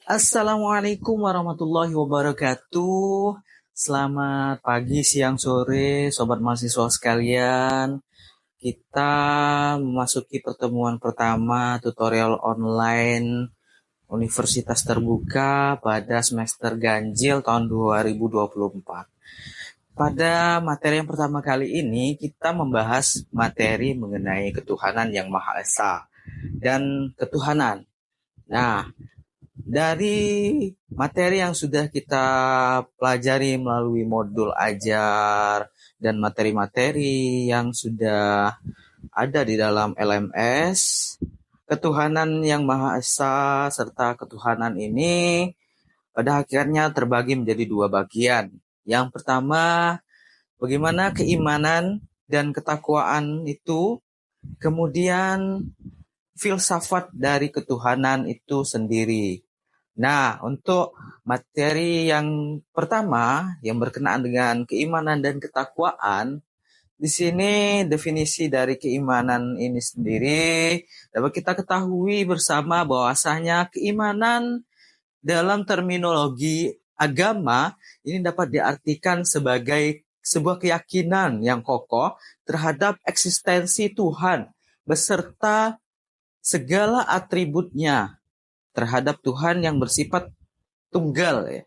Assalamualaikum warahmatullahi wabarakatuh. Selamat pagi, siang, sore, sobat mahasiswa sekalian. Kita memasuki pertemuan pertama tutorial online Universitas Terbuka pada semester ganjil tahun 2024. Pada materi yang pertama kali ini, kita membahas materi mengenai ketuhanan yang Maha Esa dan ketuhanan. Nah, dari materi yang sudah kita pelajari melalui modul ajar dan materi-materi yang sudah ada di dalam LMS, ketuhanan yang Maha Esa serta ketuhanan ini pada akhirnya terbagi menjadi dua bagian. Yang pertama, bagaimana keimanan dan ketakwaan itu, kemudian filsafat dari ketuhanan itu sendiri. Nah, untuk materi yang pertama yang berkenaan dengan keimanan dan ketakwaan, di sini definisi dari keimanan ini sendiri dapat kita ketahui bersama bahwasanya keimanan dalam terminologi agama ini dapat diartikan sebagai sebuah keyakinan yang kokoh terhadap eksistensi Tuhan beserta segala atributnya terhadap Tuhan yang bersifat tunggal ya.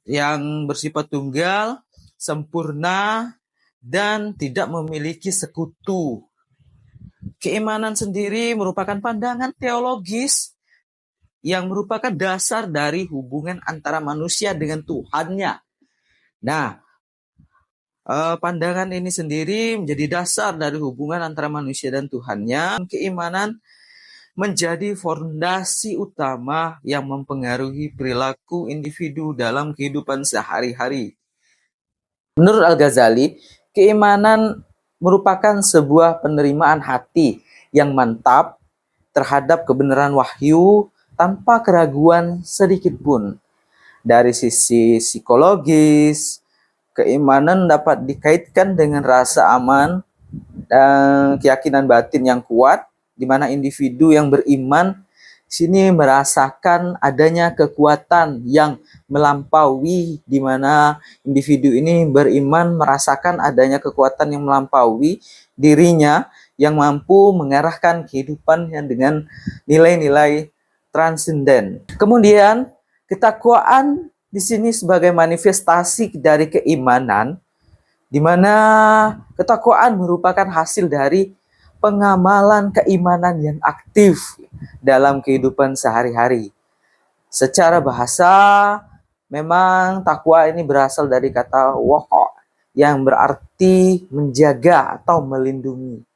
Yang bersifat tunggal, sempurna, dan tidak memiliki sekutu. Keimanan sendiri merupakan pandangan teologis yang merupakan dasar dari hubungan antara manusia dengan Tuhannya. Nah, pandangan ini sendiri menjadi dasar dari hubungan antara manusia dan Tuhannya. Keimanan menjadi fondasi utama yang mempengaruhi perilaku individu dalam kehidupan sehari-hari. Menurut Al-Ghazali, keimanan merupakan sebuah penerimaan hati yang mantap terhadap kebenaran wahyu tanpa keraguan sedikit pun. Dari sisi psikologis, keimanan dapat dikaitkan dengan rasa aman dan keyakinan batin yang kuat, di mana individu yang beriman sini merasakan adanya kekuatan yang melampaui, di mana individu ini beriman merasakan adanya kekuatan yang melampaui dirinya yang mampu mengarahkan kehidupannya dengan nilai-nilai transenden. Kemudian ketakwaan di sini sebagai manifestasi dari keimanan, di mana ketakwaan merupakan hasil dari pengamalan keimanan yang aktif dalam kehidupan sehari-hari. Secara bahasa, memang takwa ini berasal dari kata waqa yang berarti menjaga atau melindungi.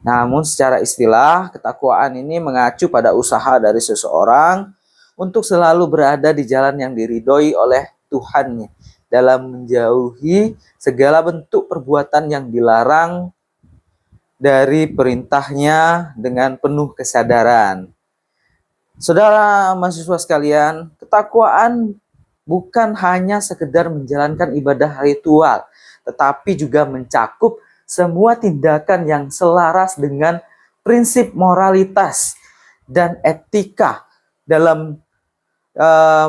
Namun secara istilah, ketakwaan ini mengacu pada usaha dari seseorang untuk selalu berada di jalan yang diridhoi oleh Tuhannya dalam menjauhi segala bentuk perbuatan yang dilarang dari perintahnya dengan penuh kesadaran. Saudara mahasiswa sekalian, ketakwaan bukan hanya sekedar menjalankan ibadah ritual, tetapi juga mencakup semua tindakan yang selaras dengan prinsip moralitas dan etika dalam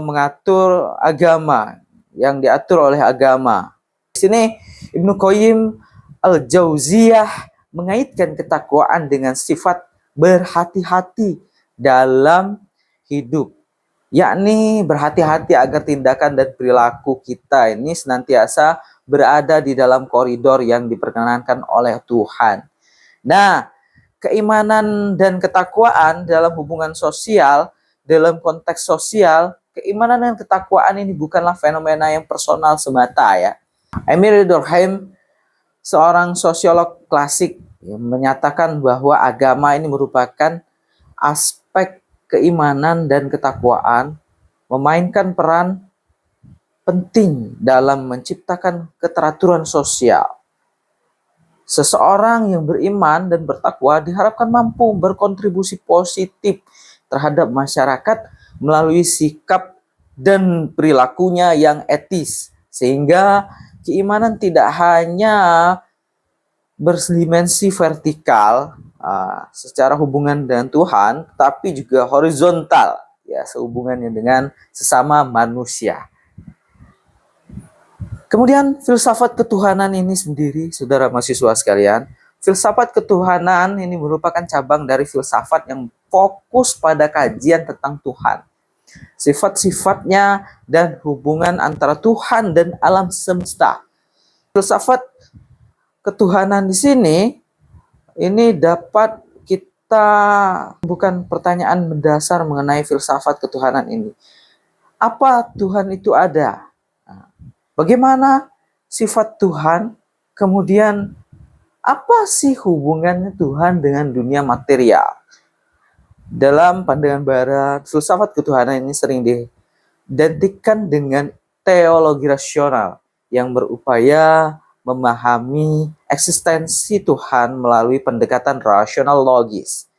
mengatur agama, yang diatur oleh agama. Di sini Ibnu Qayyim Al-Jauziyah mengaitkan ketakwaan dengan sifat berhati-hati dalam hidup, yakni berhati-hati agar tindakan dan perilaku kita ini senantiasa berada di dalam koridor yang diperkenankan oleh Tuhan. Nah, keimanan dan ketakwaan dalam hubungan sosial, dalam konteks sosial, keimanan dan ketakwaan ini bukanlah fenomena yang personal semata ya. Emil Durkheim, seorang sosiolog klasik, menyatakan bahwa agama ini merupakan aspek keimanan dan ketakwaan, memainkan peran penting dalam menciptakan keteraturan sosial. Seseorang yang beriman dan bertakwa diharapkan mampu berkontribusi positif terhadap masyarakat melalui sikap dan perilakunya yang etis, sehingga keimanan tidak hanya berdimensi vertikal secara hubungan dengan Tuhan, tapi juga horizontal, ya, sehubungannya dengan sesama manusia. Kemudian filsafat ketuhanan ini sendiri, saudara mahasiswa sekalian, filsafat ketuhanan ini merupakan cabang dari filsafat yang fokus pada kajian tentang Tuhan, sifat-sifatnya, dan hubungan antara Tuhan dan alam semesta. Filsafat ketuhanan di sini ini dapat kita bukan pertanyaan mendasar mengenai filsafat ketuhanan ini. Apa Tuhan itu ada? Bagaimana sifat Tuhan? Kemudian apa sih hubungannya Tuhan dengan dunia material? Dalam pandangan Barat, filsafat ketuhanan ini sering diidentikan dengan teologi rasional yang berupaya memahami eksistensi Tuhan melalui pendekatan rasional logis.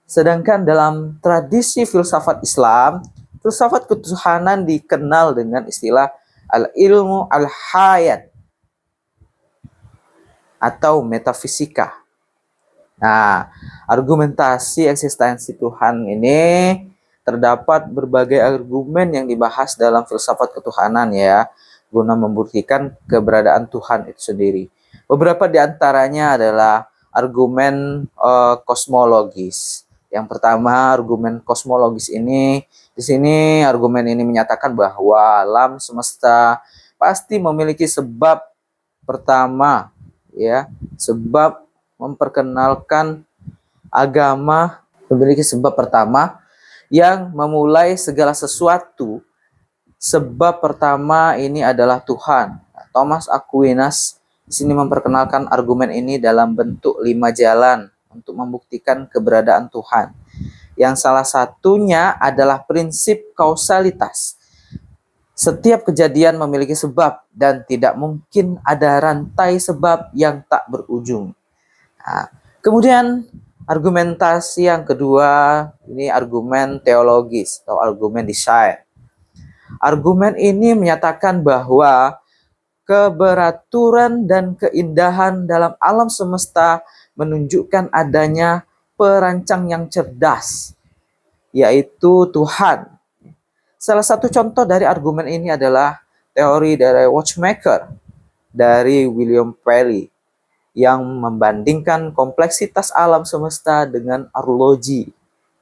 Sedangkan dalam tradisi filsafat Islam, filsafat ketuhanan dikenal dengan istilah al-ilmu al-hayat atau metafisika. Nah, argumentasi eksistensi Tuhan ini terdapat berbagai argumen yang dibahas dalam filsafat ketuhanan ya, guna membuktikan keberadaan Tuhan itu sendiri. Beberapa di antaranya adalah argumen kosmologis. Yang pertama, argumen kosmologis ini, di sini argumen ini menyatakan bahwa alam semesta pasti memiliki sebab pertama, ya, sebab memperkenalkan agama memiliki sebab pertama yang memulai segala sesuatu. Sebab pertama ini adalah Tuhan. Thomas Aquinas di sini memperkenalkan argumen ini dalam bentuk 5 jalan untuk membuktikan keberadaan Tuhan. Yang salah satunya adalah prinsip kausalitas. Setiap kejadian memiliki sebab dan tidak mungkin ada rantai sebab yang tak berujung. Nah, kemudian argumentasi yang kedua ini argumen teologis atau argumen desain. Argumen ini menyatakan bahwa keberaturan dan keindahan dalam alam semesta menunjukkan adanya perancang yang cerdas, yaitu Tuhan. Salah satu contoh dari argumen ini adalah teori dari watchmaker dari William Paley yang membandingkan kompleksitas alam semesta dengan arloji,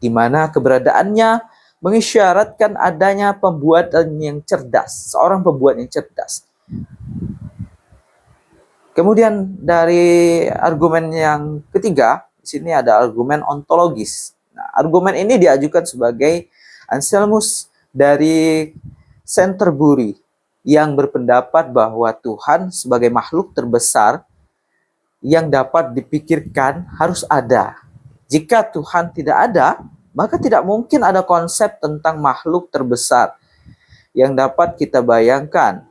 di mana keberadaannya mengisyaratkan adanya pembuatan yang cerdas, seorang pembuat yang cerdas. Kemudian dari argumen yang ketiga, di sini ada argumen ontologis. Nah, argumen ini diajukan sebagai Anselmus dari Canterbury yang berpendapat bahwa Tuhan sebagai makhluk terbesar yang dapat dipikirkan harus ada. Jika Tuhan tidak ada, maka tidak mungkin ada konsep tentang makhluk terbesar yang dapat kita bayangkan.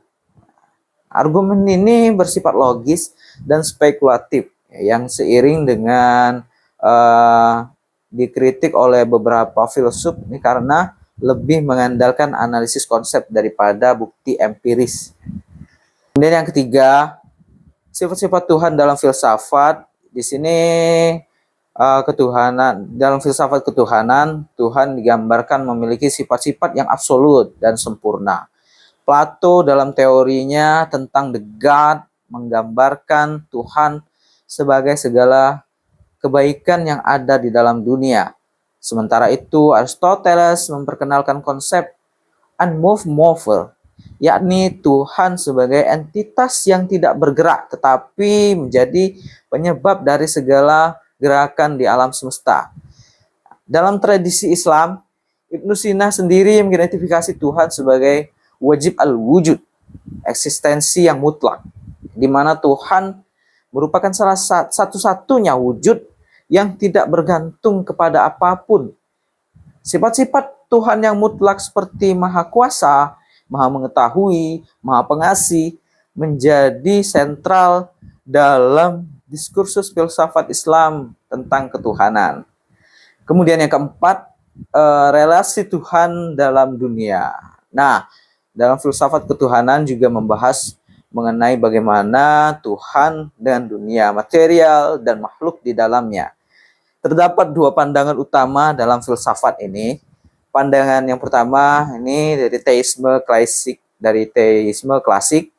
Argumen ini bersifat logis dan spekulatif, yang seiring dengan dikritik oleh beberapa filsuf ini karena lebih mengandalkan analisis konsep daripada bukti empiris. Kemudian yang ketiga, sifat-sifat Tuhan dalam filsafat. Di sini ketuhanan, dalam filsafat ketuhanan, Tuhan digambarkan memiliki sifat-sifat yang absolut dan sempurna. Plato dalam teorinya tentang the God menggambarkan Tuhan sebagai segala kebaikan yang ada di dalam dunia. Sementara itu, Aristoteles memperkenalkan konsep unmoved mover, yakni Tuhan sebagai entitas yang tidak bergerak tetapi menjadi penyebab dari segala gerakan di alam semesta. Dalam tradisi Islam, Ibnu Sina sendiri mengidentifikasi Tuhan sebagai wajib al-wujud, eksistensi yang mutlak, di mana Tuhan merupakan salah satu-satunya wujud yang tidak bergantung kepada apapun. Sifat-sifat Tuhan yang mutlak seperti Maha Kuasa, Maha Mengetahui, Maha Pengasih menjadi sentral dalam diskursus filsafat Islam tentang ketuhanan. Kemudian yang keempat, relasi Tuhan dalam dunia. Nah, dalam filsafat ketuhanan juga membahas mengenai bagaimana Tuhan dan dunia material dan makhluk di dalamnya. Terdapat dua pandangan utama dalam filsafat ini. Pandangan yang pertama ini dari teisme klasik.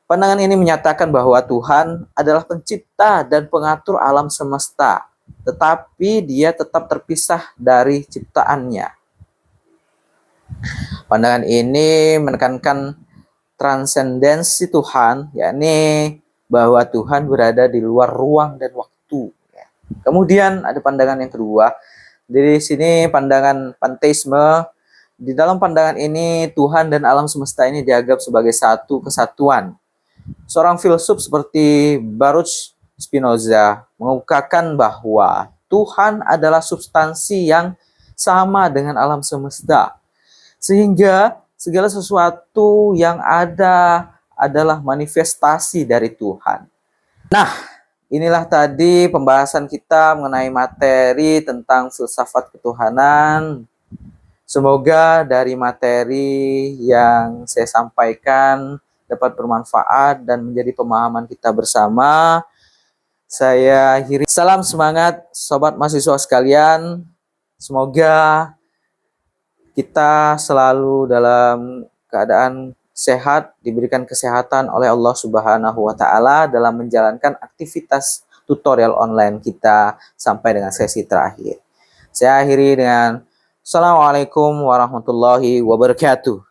Pandangan ini menyatakan bahwa Tuhan adalah pencipta dan pengatur alam semesta, tetapi dia tetap terpisah dari ciptaannya. Pandangan ini menekankan transendensi Tuhan, yakni bahwa Tuhan berada di luar ruang dan waktu. Kemudian ada pandangan yang kedua. Di sini pandangan panteisme. Di dalam pandangan ini Tuhan dan alam semesta ini dianggap sebagai satu kesatuan. Seorang filsuf seperti Baruch Spinoza mengukakan bahwa Tuhan adalah substansi yang sama dengan alam semesta, sehingga segala sesuatu yang ada adalah manifestasi dari Tuhan. Nah, inilah tadi pembahasan kita mengenai materi tentang filsafat ketuhanan. Semoga dari materi yang saya sampaikan dapat bermanfaat dan menjadi pemahaman kita bersama. Saya akhiri. Salam semangat sobat mahasiswa sekalian. Semoga kita selalu dalam keadaan sehat, diberikan kesehatan oleh Allah Subhanahu wa taala dalam menjalankan aktivitas tutorial online kita sampai dengan sesi terakhir. Saya akhiri dengan Assalamualaikum warahmatullahi wabarakatuh.